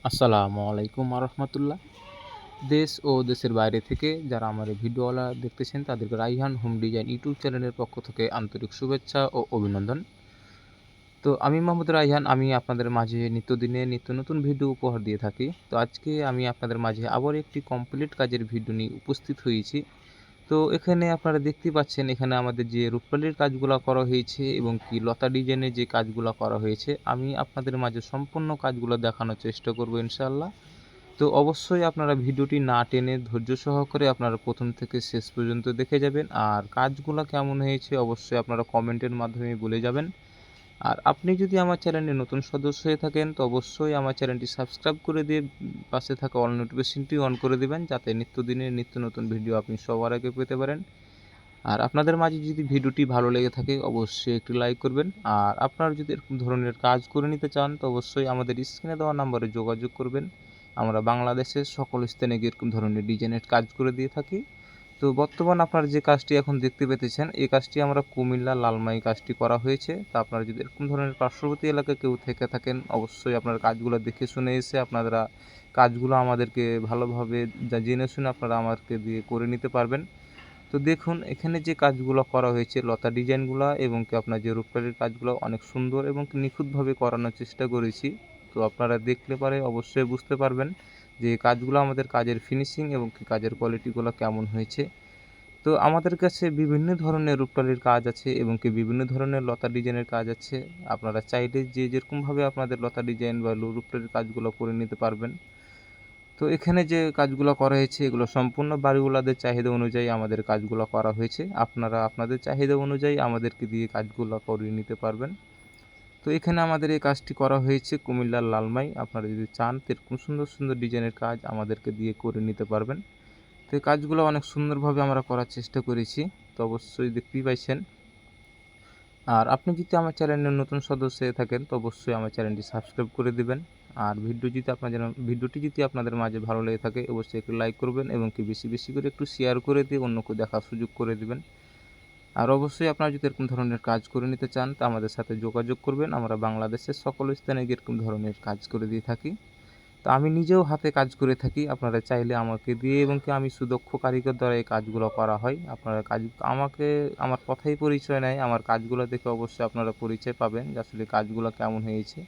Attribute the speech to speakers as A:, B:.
A: আসসালামু আলাইকুম রহমতুল্লাহ। দেশ ও দেশের বাইরে থেকে যারা আমার এই ভিডিওগুলো দেখতেছেন তাদেরকে রাইহান হোম ডিজাইন ইউটিউব চ্যানেলের পক্ষ থেকে আন্তরিক শুভেচ্ছা ও অভিনন্দন। তো আমি মোহাম্মদ রাইহান, আমি আপনাদের মাঝে নিত্যদিনে নিত্য নতুন ভিডিও উপহার দিয়ে থাকি। তো আজকে আমি আপনাদের মাঝে আবার একটি কমপ্লিট কাজের ভিডিও নিয়ে উপস্থিত হয়েছি। তো এখানে আপনারা দেখতেই পাচ্ছেন, এখানে আমাদের যে রূপকালির কাজগুলো করা হয়েছে এবং কি লতা ডিজাইনের যে কাজগুলো করা হয়েছে, আমি আপনাদের মাঝে সম্পূর্ণ কাজগুলো দেখানোর চেষ্টা করব ইনশাআল্লাহ। তো অবশ্যই আপনারা ভিডিওটি না টেনে ধৈর্য সহকারে আপনারা প্রথম থেকে শেষ পর্যন্ত দেখে যাবেন। আর কাজগুলো কেমন হয়েছে অবশ্যই আপনারা কমেন্টের মাধ্যমে বলে যাবেন। আর আপনি যদি আমার চ্যানেলে নতুন সদস্য হয়ে থাকেন তো অবশ্যই আমার চ্যানেলটি সাবস্ক্রাইব করে দিয়ে পাশে থাকা অল নোটিফিকেশনটি অন করে দেবেন, যাতে নিত্যদিনের নিত্য নতুন ভিডিও আপনি সবার আগে পেতে পারেন। আর আপনাদের মাঝে যদি ভিডিওটি ভালো লেগে থাকে অবশ্যই একটি লাইক করবেন। আর আপনারা যদি এরকম ধরনের কাজ করে নিতে চান তো অবশ্যই আমাদের স্ক্রিনে দেওয়া নম্বরে যোগাযোগ করবেন। আমরা বাংলাদেশের সকল স্থানে এরকম ধরনের ডিজাইনের কাজ করে দিয়ে থাকি। তো বর্তমান আপনারা যে কাজটি এখন দেখতে পেতেছেন, এই কাজটি আমরা কুমিল্লা লালমাই কাজটি করা হয়েছে। তা আপনারা যদি এরকম ধরনের পার্শ্ববর্তী এলাকায় কেউ থেকে থাকেন অবশ্যই আপনারা কাজগুলো দেখে শুনে এসে আপনারা কাজগুলো আমাদেরকে ভালোভাবে জেনে শুনে আপনারা আমাদেরকে দিয়ে করে নিতে পারবেন। তো দেখুন এখানে যে কাজগুলো করা হয়েছে লতা ডিজাইনগুলো এবং কি আপনার যে রূপকালির কাজগুলো অনেক সুন্দর এবং নিখুঁতভাবে করানোর চেষ্টা করেছি। তো আপনারা দেখলে পরে অবশ্যই বুঝতে পারবেন যে কাজগুলো আমাদের কাজের ফিনিশিং এবং কি কাজের কোয়ালিটিগুলো কেমন হয়েছে। তো আমাদের কাছে বিভিন্ন ধরনের রূপকালির কাজ আছে এবং কি বিভিন্ন ধরনের লতা ডিজাইনের কাজ আছে। আপনারা চাইলে যে যেরকমভাবে আপনাদের লতা ডিজাইন বা রূপকালির কাজগুলো করে নিতে পারবেন। তো এখানে যে কাজগুলো করা হয়েছে এগুলো সম্পূর্ণ বাড়িওয়ালাদের চাহিদা অনুযায়ী আমাদের কাজগুলো করা হয়েছে। আপনারা আপনাদের চাহিদা অনুযায়ী আমাদেরকে দিয়ে কাজগুলো করিয়ে নিতে পারবেন। তো এখানে আমাদের এই কাজটি করা হয়েছে কুমিল্লার লালমাই। আপনারা যদি চান তো এরকম সুন্দর সুন্দর ডিজাইনের কাজ আমাদেরকে দিয়ে করে নিতে পারবেন। তো এই কাজগুলো অনেক সুন্দরভাবে আমরা করার চেষ্টা করেছি। তো অবশ্যই দেখতেই পাইছেন। আর আপনি যদি আমার চ্যানেলের নতুন সদস্য হয়ে থাকেন তো অবশ্যই আমার চ্যানেলটি সাবস্ক্রাইব করে দিবেন। আর ভিডিওটি যদি আপনাদের মাঝে ভালো লেগে থাকে অবশ্যই একটু লাইক করবেন এবং কি বেশি বেশি করে একটু শেয়ার করে দিয়ে অন্যকে দেখার সুযোগ করে দিবেন। আর অবশ্যই আপনারা যদি এরকম ধরনের কাজ করে নিতে চান তা আমাদের সাথে যোগাযোগ করবেন। আমরা বাংলাদেশের সকল স্থানে এরকম ধরনের কাজ করে দিয়ে থাকি। তো আমি নিজেও হাতে কাজ করে থাকি। আপনারা চাইলে আমাকে দিয়ে এবং কি আমি সুদক্ষ কারিগর দ্বারা এই কাজগুলো করা হয়। আপনারা আমাকে আমার কথাই পরিচয় নেয়। আমার কাজগুলো দেখে অবশ্যই আপনারা পরিচয় পাবেন যে আসলে কাজগুলো কেমন হয়েছে।